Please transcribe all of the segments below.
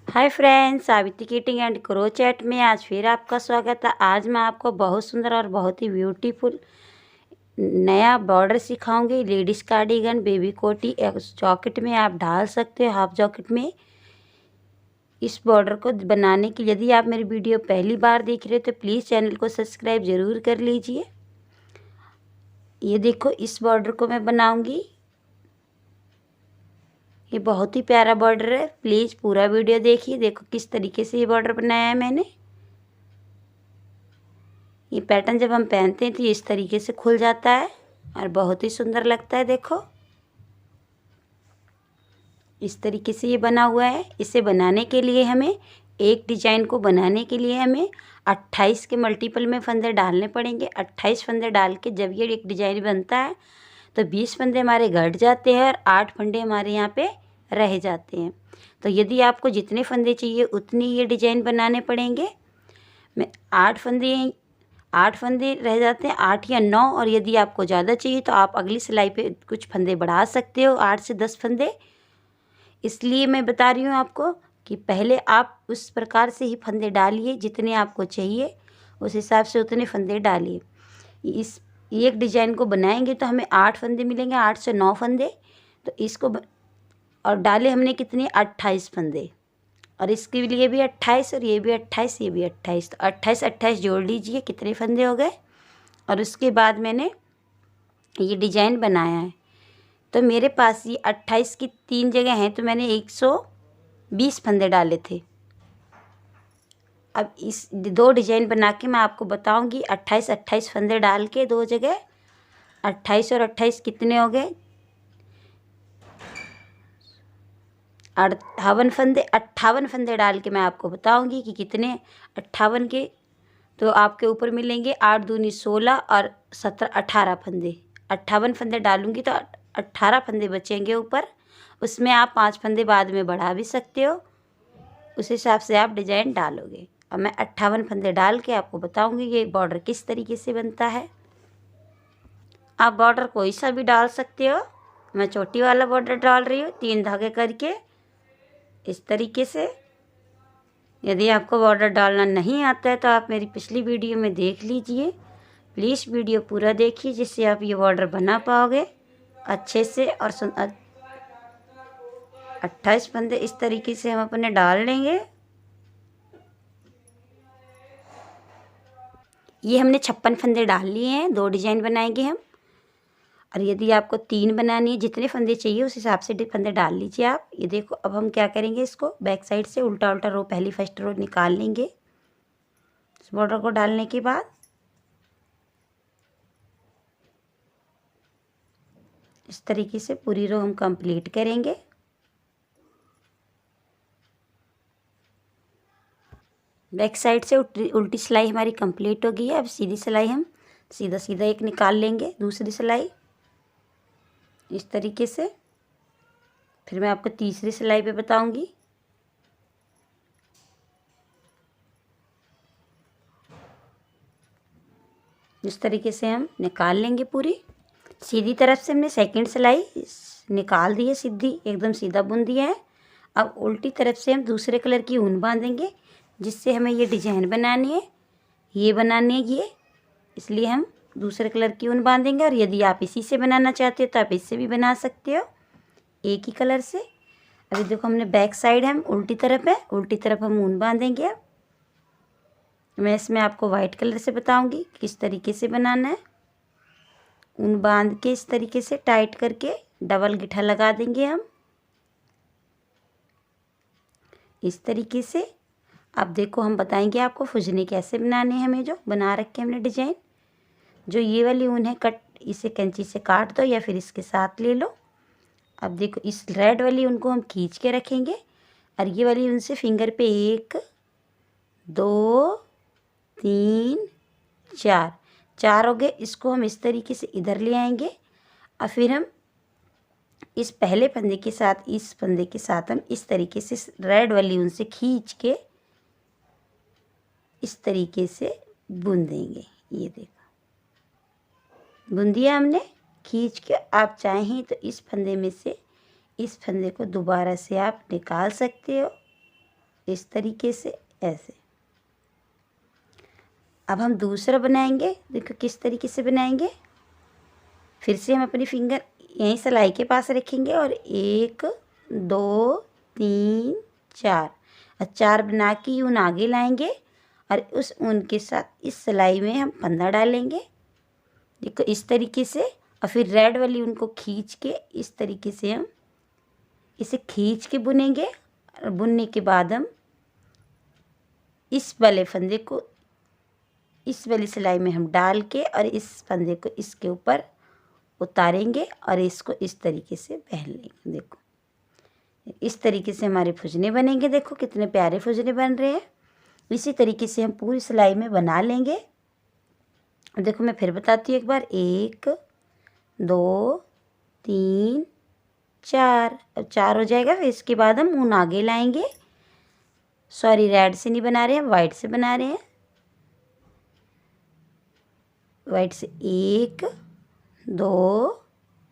Hi friends, Savitri kiting and crochet में आज फिर आपका स्वागत है। आज मैं आपको बहुत सुंदर और बहुत ही ब्यूटीफुल नया बॉर्डर सिखाऊंगी। लेडीज़ कार्डिगन, बेबी कोटी जॉकेट में आप डाल सकते हो, हाफ जॉकेट में। इस बॉर्डर को बनाने के लिए यदि आप मेरी वीडियो पहली बार देख रहे हो तो प्लीज़ चैनल को सब्सक्राइब ज़रूर कर लीजिए। ये देखो, इस बॉर्डर को मैं बनाऊँगी। ये बहुत ही प्यारा बॉर्डर है, प्लीज़ पूरा वीडियो देखिए। देखो किस तरीके से ये बॉर्डर बनाया है मैंने। ये पैटर्न जब हम पहनते हैं तो ये इस तरीके से खुल जाता है और बहुत ही सुंदर लगता है। देखो इस तरीके से ये बना हुआ है। इसे बनाने के लिए हमें एक डिजाइन को बनाने के लिए हमें 28 के मल्टीपल में फंदे डालने पड़ेंगे। 28 फंदे डाल के जब ये एक डिजाइन बनता है तो 20 फंदे हमारे घट जाते हैं और 8 फंदे हमारे यहाँ पे रह जाते हैं। तो यदि आपको जितने फंदे चाहिए उतनी ये डिजाइन बनाने पड़ेंगे। मैं 8 फंदे रह जाते हैं, 8 या 9। और यदि आपको ज़्यादा चाहिए तो आप अगली सिलाई पे कुछ फंदे बढ़ा सकते हो, 8 से 10 फंदे। इसलिए मैं बता रही हूँ आपको कि पहले आप उस प्रकार से ही फंदे डालिए, जितने आपको चाहिए उस हिसाब से उतने फंदे डालिए। इस एक डिजाइन को बनाएंगे तो हमें 8 फंदे मिलेंगे, 8 से 9 फंदे। तो इसको और डाले हमने कितने, 28 फंदे। और इसके लिए भी 28 और ये भी 28, ये भी 28। तो 28 जोड़ लीजिए कितने फंदे हो गए। और उसके बाद मैंने ये डिजाइन बनाया है। तो मेरे पास ये 28 की 3 जगह हैं, तो मैंने 120 फंदे डाले थे। अब इस 2 डिजाइन बना के मैं आपको बताऊंगी। 28 फंदे डाल के 2 जगह 28 और 28 कितने हो गए, 58 फंदे डाल के मैं आपको बताऊंगी कि कितने 58 के। तो आपके ऊपर मिलेंगे 8 दूनी 16 और 17 18 फंदे। 58 फंदे डालूंगी तो 18 फंदे बचेंगे ऊपर। उसमें आप 5 फंदे बाद में बढ़ा भी सकते हो, उस हिसाब से आप डिजाइन डालोगे। अब मैं 58 फंदे डाल के आपको बताऊंगी ये बॉर्डर किस तरीके से बनता है। आप बॉर्डर कोई सा भी डाल सकते हो। मैं चोटी वाला बॉर्डर डाल रही हूँ 3 धागे करके इस तरीके से। यदि आपको बॉर्डर डालना नहीं आता है तो आप मेरी पिछली वीडियो में देख लीजिए। प्लीज़ वीडियो पूरा देखिए जिससे आप ये बॉर्डर बना पाओगे अच्छे से। और 28 फंदे इस तरीके से हम अपने डाल लेंगे। ये हमने 56 फंदे डाल लिए हैं, 2 डिजाइन बनाएंगे हम। और यदि आपको 3 बनानी है, जितने फंदे चाहिए उस हिसाब से फंदे डाल लीजिए आप। ये देखो, अब हम क्या करेंगे, इसको बैक साइड से उल्टा उल्टा रो पहली फर्स्ट रो निकाल लेंगे। इस बॉर्डर को डालने के बाद इस तरीके से पूरी रो हम कंप्लीट करेंगे। बैक साइड से उल्टी सिलाई हमारी कंप्लीट हो गई है। अब सीधी सिलाई हम सीधा सीधा एक निकाल लेंगे, दूसरी सिलाई इस तरीके से। फिर मैं आपको तीसरी सिलाई पे बताऊंगी। इस तरीके से हम निकाल लेंगे पूरी। सीधी तरफ से हमने सेकंड सिलाई निकाल दी है, सीधी एकदम सीधा बुन दिया है। अब उल्टी तरफ से हम दूसरे कलर की ऊन बांधेंगे, जिससे हमें ये डिजाइन बनानी है, ये बनानी है ये। इसलिए हम दूसरे कलर की ऊन बांधेंगे। और यदि आप इसी से बनाना चाहते हो तो आप इससे भी बना सकते हो, एक ही कलर से। अभी देखो, हमने बैक साइड हम उल्टी तरफ है, उल्टी तरफ हम ऊन बांधेंगे। अब मैं इसमें आपको वाइट कलर से बताऊंगी किस तरीके से बनाना है। ऊन बांध के इस तरीके से टाइट करके डबल गिठा लगा देंगे हम इस तरीके से। अब देखो, हम बताएंगे आपको फुजने कैसे बनाने हैं। हमें जो बना रखे हमने डिजाइन, जो ये वाली ऊन है कट, इसे कैंची से काट दो या फिर इसके साथ ले लो। अब देखो, इस रेड वाली ऊन को हम खींच के रखेंगे और ये वाली ऊन से फिंगर पे 1 2 3 4 हो गए। इसको हम इस तरीके से इधर ले आएंगे और फिर हम इस पहले फंदे के साथ इस फंदे के साथ हम इस तरीके से रेड वाली ऊन से खींच के इस तरीके से बुन देंगे। ये देखो, बुन दिया हमने खींच के। आप चाहें तो इस फंदे में से इस फंदे को दोबारा से आप निकाल सकते हो इस तरीके से ऐसे। अब हम दूसरा बनाएंगे, देखो किस तरीके से बनाएंगे। फिर से हम अपनी फिंगर यहीं सिलाई के पास रखेंगे और 1 2 3 4 और 4 बना के ऊन आगे लाएंगे और उस ऊन के साथ इस सिलाई में हम फंदा डालेंगे, देखो इस तरीके से। और फिर रेड वाली ऊन को खींच के इस तरीके से हम इसे खींच के बुनेंगे और बुनने के बाद हम इस वाले फंदे को इस वाली सिलाई में हम डाल के और इस फंदे को इसके ऊपर उतारेंगे और इसको इस तरीके से पहन लेंगे। देखो इस तरीके से हमारे फुजने बनेंगे, देखो कितने प्यारे फुजने बन रहे हैं। इसी तरीके से हम पूरी सिलाई में बना लेंगे। देखो मैं फिर बताती हूँ एक बार, 1 2 3 4। अब 4 हो जाएगा। फिर इसके बाद हम ऊन आगे लाएंगे, सॉरी रेड से नहीं बना रहे हैं, वाइट से बना रहे हैं। वाइट से 1 2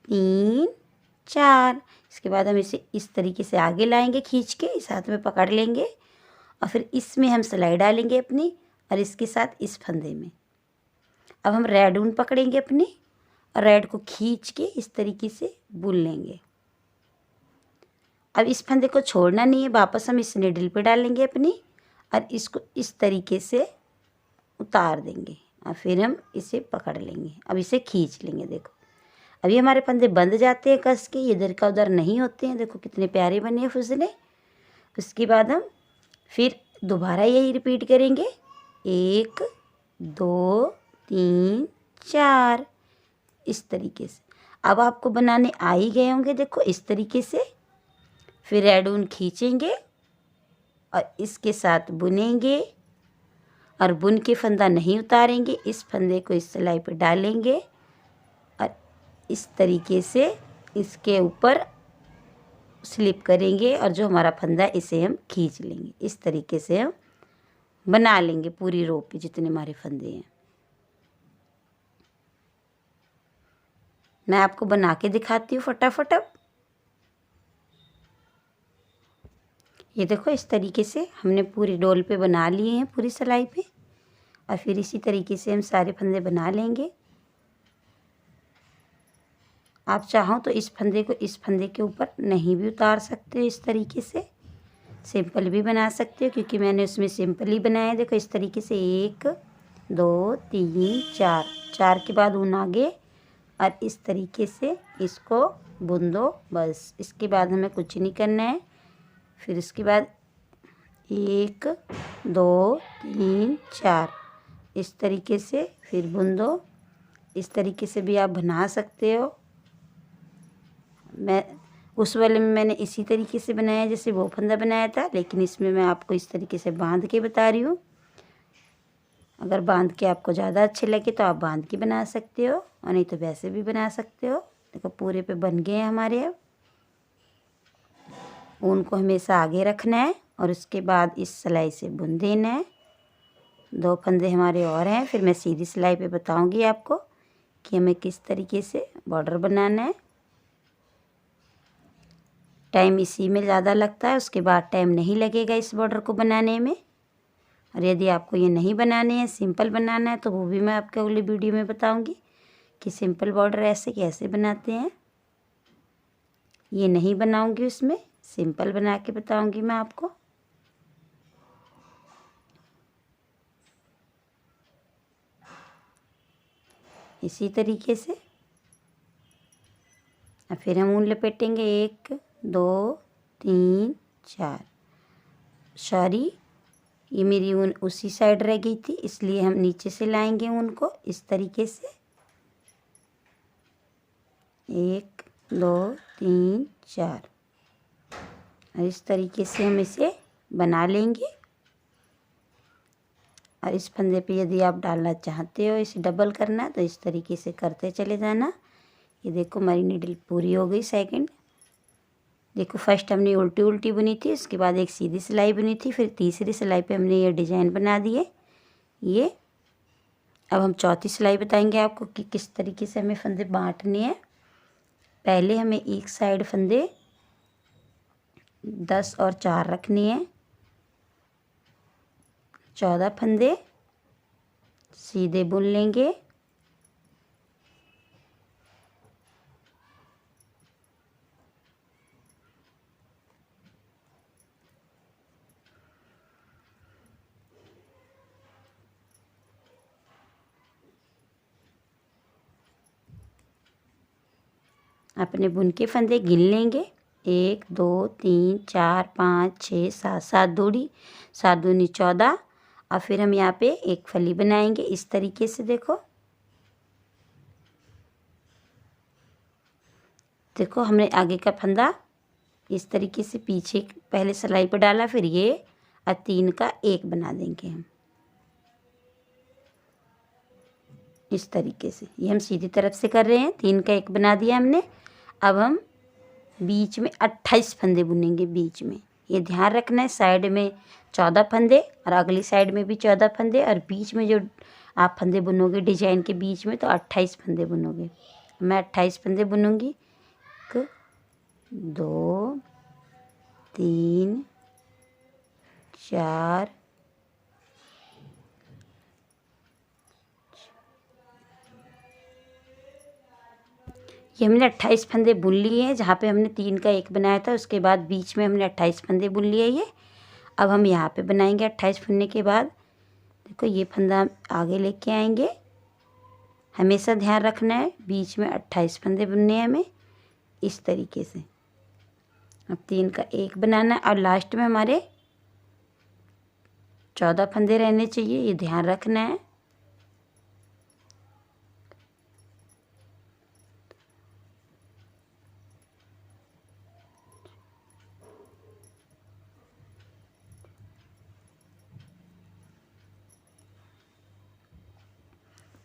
3 4। इसके बाद हम इसे इस तरीके से आगे लाएंगे, खींच के इस हाथ में पकड़ लेंगे और फिर इसमें हम सिलाई डालेंगे अपनी और इसके साथ इस फंदे में। अब हम रेड ऊन पकड़ेंगे अपनी और रेड को खींच के इस तरीके से बुन लेंगे। अब इस फंदे को छोड़ना नहीं है, वापस हम इस निडल पे डालेंगे अपनी और इसको इस तरीके से उतार देंगे और फिर हम इसे पकड़ लेंगे। अब इसे खींच लेंगे। देखो अभी हमारे फंदे बंध जाते हैं कस के, इधर का उधर नहीं होते हैं। देखो कितने प्यारे बने हैं फुसले। उसके बाद हम फिर दोबारा यही रिपीट करेंगे, 1 2 3 4 इस तरीके से। अब आपको बनाने आ ही गए होंगे, देखो इस तरीके से। फिर रेड ऊन खींचेंगे और इसके साथ बुनेंगे और बुन के फंदा नहीं उतारेंगे, इस फंदे को इस सिलाई पर डालेंगे और इस तरीके से इसके ऊपर स्लिप करेंगे और जो हमारा फंदा इसे हम खींच लेंगे। इस तरीके से हम बना लेंगे पूरी रो पे जितने हमारे फंदे हैं। मैं आपको बना के दिखाती हूँ फटाफट। अब ये देखो इस तरीके से हमने पूरी डोल पे बना लिए हैं, पूरी सिलाई पे। और फिर इसी तरीके से हम सारे फंदे बना लेंगे। आप चाहो तो इस फंदे को इस फंदे के ऊपर नहीं भी उतार सकते हो, इस तरीके से सिंपल भी बना सकते हो, क्योंकि मैंने उसमें सिंपल ही बनाया है। देखो इस तरीके से 1 2 3 4 4 के बाद ऊन आगे और इस तरीके से इसको बुन दो, बस। इसके बाद हमें कुछ नहीं करना है। फिर इसके बाद 1 2 3 4 इस तरीके से फिर बुन दो। इस तरीके से भी आप बना सकते हो। मैं उस वाले में मैंने इसी तरीके से बनाया जैसे वो फंदा बनाया था, लेकिन इसमें मैं आपको इस तरीके से बांध के बता रही हूँ। अगर बांध के आपको ज़्यादा अच्छे लगे तो आप बांध के बना सकते हो और नहीं तो वैसे भी बना सकते हो। देखो पूरे पे बन गए हैं हमारे। अब ऊन को हमेशा आगे रखना है और उसके बाद इस सिलाई से बुन देना है। 2 फंदे हमारे और हैं, फिर मैं सीधी सिलाई पे बताऊंगी आपको कि हमें किस तरीके से बॉर्डर बनाना है। टाइम इसी में ज़्यादा लगता है, उसके बाद टाइम नहीं लगेगा इस बॉर्डर को बनाने में। और यदि आपको ये नहीं बनाने हैं, सिंपल बनाना है, तो वो भी मैं आपके अगली वीडियो में बताऊंगी कि सिंपल बॉर्डर ऐसे कैसे बनाते हैं। ये नहीं बनाऊंगी, उसमें सिंपल बना के बताऊंगी मैं आपको। इसी तरीके से और फिर हम ऊन लपेटेंगे 1 2 3 4। सॉरी, ये मेरी ऊन उसी साइड रह गई थी, इसलिए हम नीचे से लाएंगे ऊन को इस तरीके से। 1 2 3 4 और इस तरीके से हम इसे बना लेंगे। और इस फंदे पे यदि आप डालना चाहते हो, इसे डबल करना, तो इस तरीके से करते चले जाना। ये देखो हमारी नीडल पूरी हो गई सेकंड। देखो फर्स्ट हमने उल्टी उल्टी बुनी थी, उसके बाद एक सीधी सिलाई बुनी थी, फिर तीसरी सिलाई पे हमने ये डिज़ाइन बना दिए ये। अब हम चौथी सिलाई बताएंगे आपको कि किस तरीके से हमें फंदे बांटने हैं। पहले हमें एक साइड फंदे 10 और 4 रखने हैं 14 फंदे सीधे बुन लेंगे। अपने बुन के फंदे गिन लेंगे। 1 2 3 4 5 6 7 7 दूनी 7 दूनी 14। और फिर हम यहाँ पे एक फली बनाएंगे इस तरीके से। देखो हमने आगे का फंदा इस तरीके से पीछे पहले सिलाई पर डाला, फिर ये और 3 का 1 बना देंगे हम इस तरीके से। ये हम सीधी तरफ से कर रहे हैं। 3 का 1 बना दिया हमने। अब हम बीच में 28 फंदे बुनेंगे बीच में। ये ध्यान रखना है, साइड में 14 फंदे और अगली साइड में भी 14 फंदे, और बीच में जो आप फंदे बुनोगे डिजाइन के बीच में तो 28 फंदे बुनोगे। मैं 28 फंदे बुनूंगी। 1 2 3 4 ये हमने 28 फंदे बुन लिए हैं। जहाँ पे हमने 3 का 1 बनाया था उसके बाद बीच में हमने 28 फंदे बुन लिए ये। अब हम यहाँ पे बनाएंगे 28 बुनने के बाद। देखो ये फंदा आगे लेके आएंगे। हमेशा ध्यान रखना है बीच में 28 फंदे बुनने हैं हमें इस तरीके से। अब 3 का 1 बनाना है और लास्ट में हमारे 14 फंदे रहने चाहिए, ये ध्यान रखना है।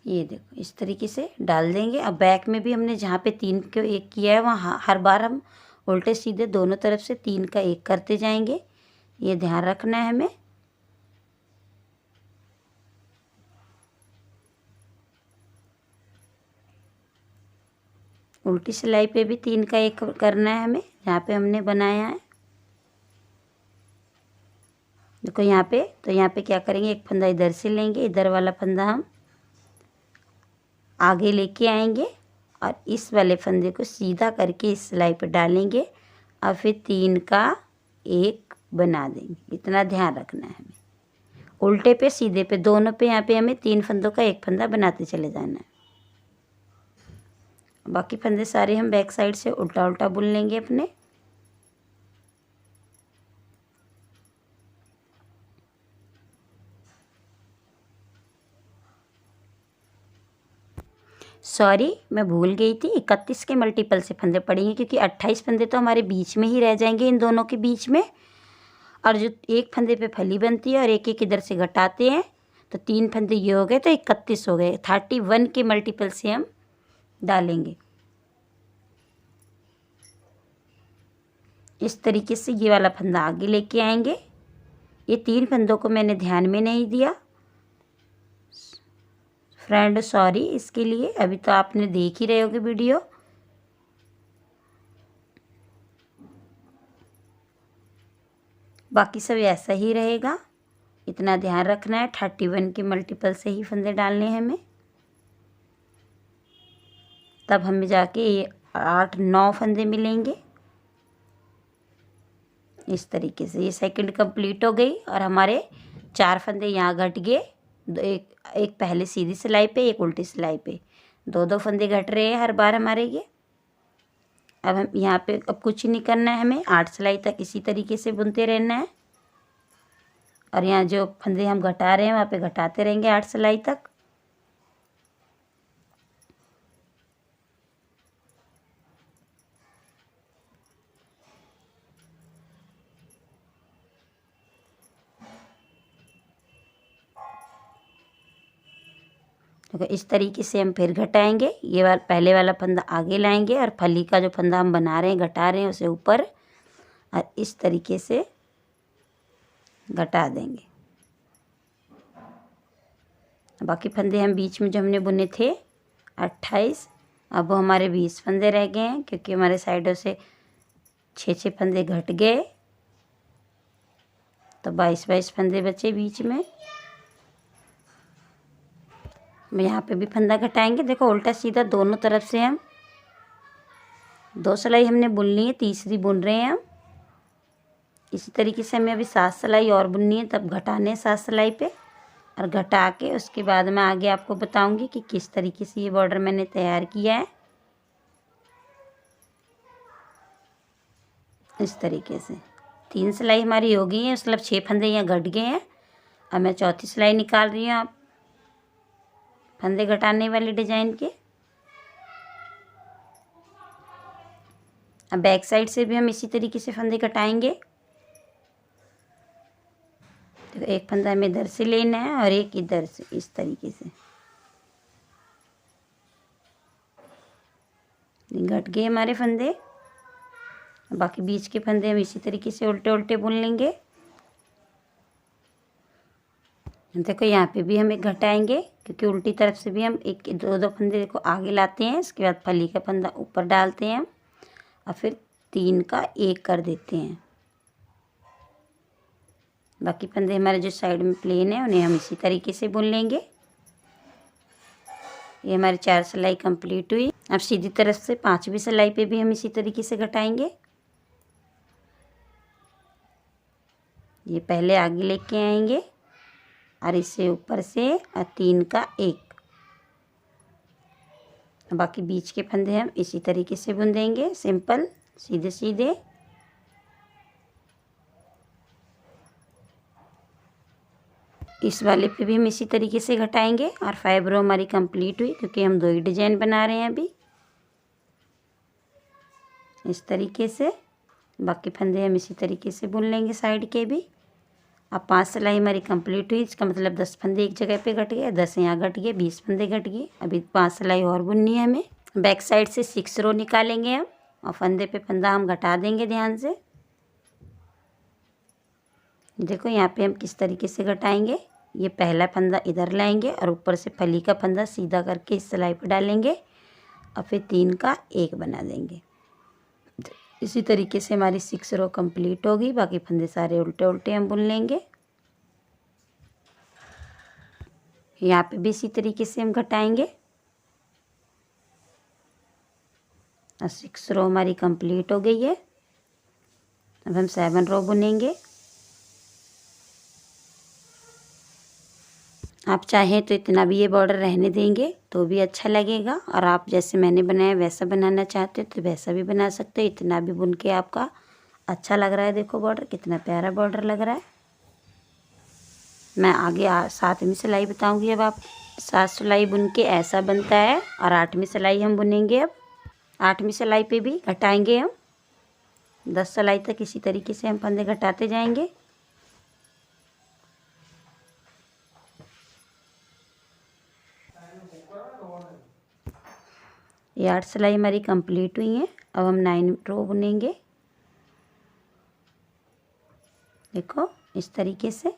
ये देखो इस तरीके से डाल देंगे। अब बैक में भी हमने जहाँ पे 3 का 1 किया है वहाँ हर बार हम उल्टे सीधे दोनों तरफ से 3 का 1 करते जाएंगे, ये ध्यान रखना है हमें। उल्टी सिलाई पे भी 3 का 1 करना है हमें जहाँ पे हमने बनाया है। देखो यहाँ पे, तो यहाँ पे क्या करेंगे, एक फंदा इधर से लेंगे, इधर वाला फंदा हम आगे लेके आएंगे और इस वाले फंदे को सीधा करके इस सिलाई पर डालेंगे और फिर 3 का 1 बना देंगे। इतना ध्यान रखना है हमें। उल्टे पे सीधे पे दोनों पे यहाँ पे हमें 3 फंदों का 1 फंदा बनाते चले जाना है। बाकी फंदे सारे हम बैक साइड से उल्टा उल्टा बुन लेंगे अपने। सॉरी मैं भूल गई थी, 31 के मल्टीपल से फंदे पड़ेंगे क्योंकि 28 फंदे तो हमारे बीच में ही रह जाएंगे इन दोनों के बीच में, और जो एक फंदे पे फली बनती है और एक एक इधर से घटाते हैं तो 3 फंदे ये हो गए तो 31 हो गए। 31 के मल्टीपल से हम डालेंगे इस तरीके से। ये वाला फंदा आगे लेके आएंगे। ये 3 फंदों को मैंने ध्यान में नहीं दिया फ्रेंड, सॉरी इसके लिए। अभी तो आपने देख ही रहे होगे वीडियो। बाकी सब ऐसा ही रहेगा, इतना ध्यान रखना है। 31 के मल्टीपल से ही फंदे डालने हैं हमें, तब हमें जाके ये 8-9 फंदे मिलेंगे इस तरीके से। ये सेकंड कंप्लीट हो गई और हमारे 4 फंदे यहाँ घट गए। एक पहले सीधी सिलाई पे, एक उल्टी सिलाई पे, 2-2 फंदे घट रहे हैं हर बार हमारे ये। अब हम यहाँ पे अब कुछ नहीं करना है हमें, 8 सिलाई तक इसी तरीके से बुनते रहना है और यहाँ जो फंदे हम घटा रहे हैं वहाँ पे घटाते रहेंगे 8 सिलाई तक। देखो इस तरीके से हम फिर घटाएंगे। ये वाला पहले वाला फंदा आगे लाएंगे और फली का जो फंदा हम बना रहे हैं घटा रहे हैं उसे ऊपर, और इस तरीके से घटा देंगे। बाकी फंदे हम बीच में जो हमने बुने थे 28, अब वो हमारे 20 फंदे रह गए हैं क्योंकि हमारे साइडों से 6-6 फंदे घट गए, तो 22-22 फंदे बचे बीच में। यहाँ पे भी फंदा घटाएंगे। देखो उल्टा सीधा दोनों तरफ से हम 2 सिलाई हमने बुननी है, तीसरी बुन रहे हैं हम। इसी तरीके से हमें अभी 7 सिलाई और बुननी है, तब घटाने हैं 7 सिलाई पे, और घटा के उसके बाद मैं आगे आपको बताऊंगी कि किस तरीके से ये बॉर्डर मैंने तैयार किया है। इस तरीके से 3 सिलाई हमारी हो गई है, मतलब 6 फंदे यहाँ घट गए हैं। अब मैं चौथी सिलाई निकाल रही हूँ आप फंदे घटाने वाले डिजाइन के। अब बैक साइड से भी हम इसी तरीके से फंदे घटाएंगे। तो एक फंदा हमें इधर से लेना है और एक इधर से, इस तरीके से घट गए हमारे फंदे। बाकी बीच के फंदे हम इसी तरीके से उल्टे उल्टे बुन लेंगे। देखो यहाँ पे भी हम एक घटाएंगे, क्योंकि उल्टी तरफ से भी हम एक दो फंदे देखो आगे लाते हैं। इसके बाद फली का फंदा ऊपर डालते हैं हम, और फिर 3 का 1 कर देते हैं। बाकी फंदे हमारे जो साइड में प्लेन है उन्हें हम इसी तरीके से बुन लेंगे। ये हमारी 4 सिलाई कंप्लीट हुई। अब सीधी तरफ से 5वीं सिलाई पे भी हम इसी तरीके से घटाएंगे। ये पहले आगे लेके आएंगे और इसे ऊपर से 3 का 1। बाकी बीच के फंदे हम इसी तरीके से बुन देंगे, सिंपल सीधे सीधे। इस वाले पे भी हम इसी तरीके से घटाएंगे। और 5 रो हमारी कंप्लीट हुई, क्योंकि हम 2 ही डिजाइन बना रहे हैं अभी। इस तरीके से बाकी फंदे हम इसी तरीके से बुन लेंगे साइड के भी। अब 5 सिलाई हमारी कंप्लीट हुई, इसका मतलब 10 फंदे एक जगह पे घट गए, 10 यहाँ घट गए, 20 फंदे घट गए। अभी 5 सिलाई और बुननी है हमें। बैक साइड से 6 रो निकालेंगे हम, और फंदे पे फंदा हम घटा देंगे ध्यान से। देखो यहाँ पे हम किस तरीके से घटाएंगे। ये पहला फंदा इधर लाएंगे और ऊपर से फली का फंदा सीधा करके इस सिलाई पे डालेंगे, और फिर 3 का 1 बना देंगे। इसी तरीके से हमारी 6 रो कंप्लीट होगी। बाकी फंदे सारे उल्टे उल्टे हम बुन लेंगे। यहाँ पे भी इसी तरीके से हम घटाएंगे। और 6 रो हमारी कंप्लीट हो गई है। अब हम 7 रो बुनेंगे। आप चाहें तो इतना भी ये बॉर्डर रहने देंगे तो भी अच्छा लगेगा, और आप जैसे मैंने बनाया वैसा बनाना चाहते हो तो वैसा भी बना सकते हो। इतना भी बुन के आपका अच्छा लग रहा है। देखो बॉर्डर कितना प्यारा बॉर्डर लग रहा है। मैं आगे 7वीं सिलाई बताऊंगी। अब आप 7 सिलाई बुन के ऐसा बनता है, और 8वीं सिलाई हम बुनेंगे। अब 8वीं सिलाई पे भी घटाएंगे हम। 10 सिलाई तक इसी तरीके से हम फंदे घटाते जाएंगे। ये 8 सिलाई हमारी कंप्लीट हुई है। अब हम 9 रो बुनेंगे। देखो इस तरीके से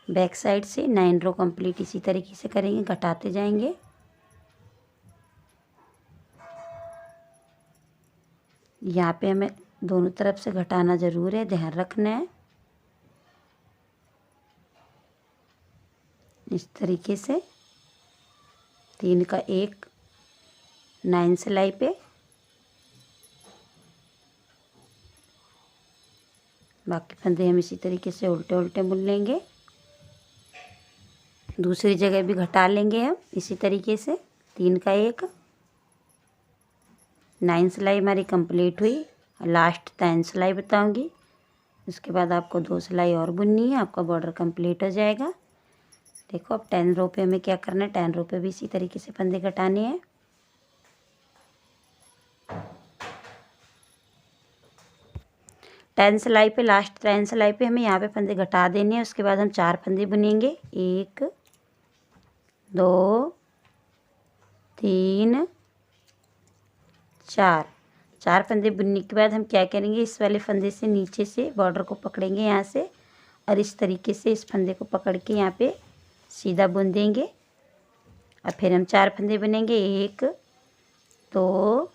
बैक साइड से 9 रो कंप्लीट इसी तरीके से करेंगे, घटाते जाएंगे। यहाँ पे हमें दोनों तरफ से घटाना ज़रूर है, ध्यान रखना है। इस तरीके से 3 का 1 9 सिलाई पे। बाकी फंदे हम इसी तरीके से उल्टे उल्टे बुन लेंगे। दूसरी जगह भी घटा लेंगे हम इसी तरीके से। 3 का 1 9 सिलाई हमारी कंप्लीट हुई। लास्ट 10 सिलाई बताऊंगी, उसके बाद आपको 2 सिलाई और बुननी है, आपका बॉर्डर कंप्लीट हो जाएगा। देखो अब 10 रो पे हमें क्या करना है। 10 रो पे भी इसी तरीके से फंदे घटाने हैं। टेन सिलाई पे लास्ट 10 सिलाई पे हमें यहाँ पे फंदे घटा देने हैं। उसके बाद हम 4 फंदे बुनेंगे। 1 2 3 4 फंदे बुनने के बाद हम क्या करेंगे, इस वाले फंदे से नीचे से बॉर्डर को पकड़ेंगे यहाँ से, और इस तरीके से इस फंदे को पकड़ के यहाँ पे सीधा बुन देंगे। और फिर हम 4 फंदे बुनेंगे। 1 2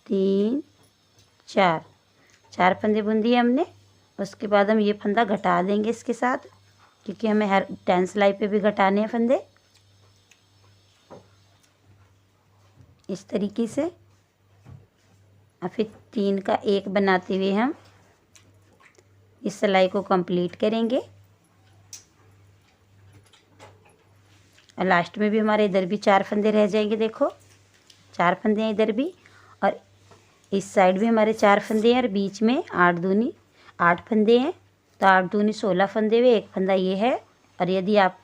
3 4 फंदे बुन दिए हमने। उसके बाद हम ये फंदा घटा देंगे इसके साथ, क्योंकि हमें हर 10 सिलाई पे भी घटाने हैं फंदे। इस तरीके से और फिर 3 का 1 बनाते हुए हम इस सिलाई को कंप्लीट करेंगे। और लास्ट में भी हमारे इधर भी 4 फंदे रह जाएंगे। देखो 4 फंदे हैं इधर भी, और इस साइड भी हमारे 4 फंदे हैं, और बीच में 8 दूनी 8 फंदे हैं। तो 8 दूनी 16 फंदे हुए, एक फंदा ये है। और यदि आप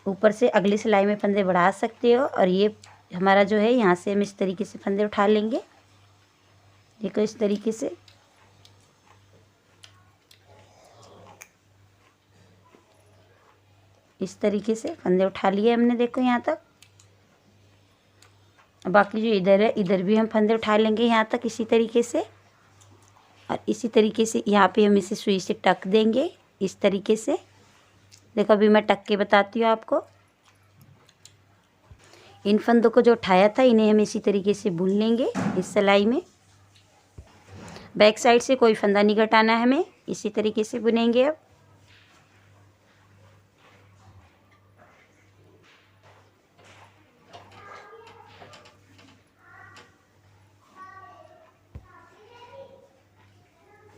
ऊपर से अगली सिलाई में फंदे बढ़ा सकते हो, और ये हमारा जो है यहाँ से हम इस तरीके से फंदे उठा लेंगे। देखो इस तरीके से फंदे उठा लिए हमने। देखो यहाँ तक। बाकी जो इधर है, इधर भी हम फंदे उठा लेंगे यहाँ तक इसी तरीके से। और इसी तरीके से यहाँ पे हम इसे सुई से टक देंगे इस तरीके से। देखो अभी मैं टक के बताती हूँ आपको। इन फंदों को जो उठाया था, इन्हें हम इसी तरीके से बुन लेंगे इस सिलाई में। बैक साइड से कोई फंदा नहीं घटाना है हमें, इसी तरीके से बुनेंगे। अब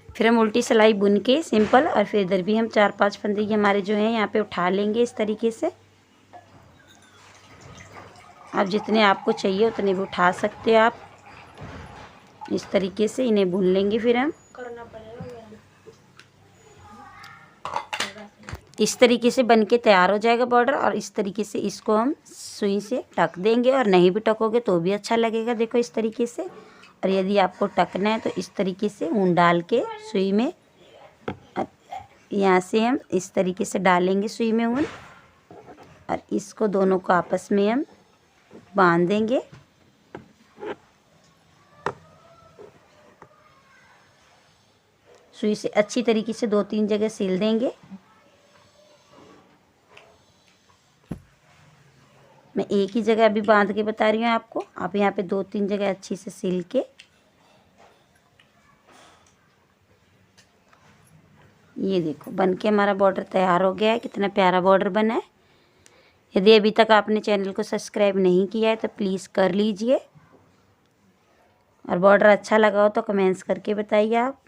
फिर हम उल्टी सिलाई बुन के सिंपल, और फिर इधर भी हम 4-5 फंदे ये हमारे जो हैं यहाँ पे उठा लेंगे इस तरीके से। आप जितने आपको चाहिए उतने भी उठा सकते हो आप। इस तरीके से इन्हें बुन लेंगे। फिर हम इस तरीके से बन के तैयार हो जाएगा बॉर्डर। और इस तरीके से इसको हम सुई से टक देंगे, और नहीं भी टकोगे तो भी अच्छा लगेगा। देखो इस तरीके से। और यदि आपको टकना है तो इस तरीके से ऊन डाल के सुई में, यहाँ से हम इस तरीके से डालेंगे सुई में ऊन, और इसको दोनों को आपस में हम बांध देंगे। सुई से अच्छी तरीके से 2-3 जगह सिल देंगे। मैं एक ही जगह अभी बांध के बता रही हूँ आपको। आप यहाँ पे 2-3 जगह अच्छी से सिल के, ये देखो बन के हमारा बॉर्डर तैयार हो गया है। कितना प्यारा बॉर्डर बना है। यदि अभी तक आपने चैनल को सब्सक्राइब नहीं किया है तो प्लीज़ कर लीजिए। और बॉर्डर अच्छा लगा हो तो कमेंट्स करके बताइए आप।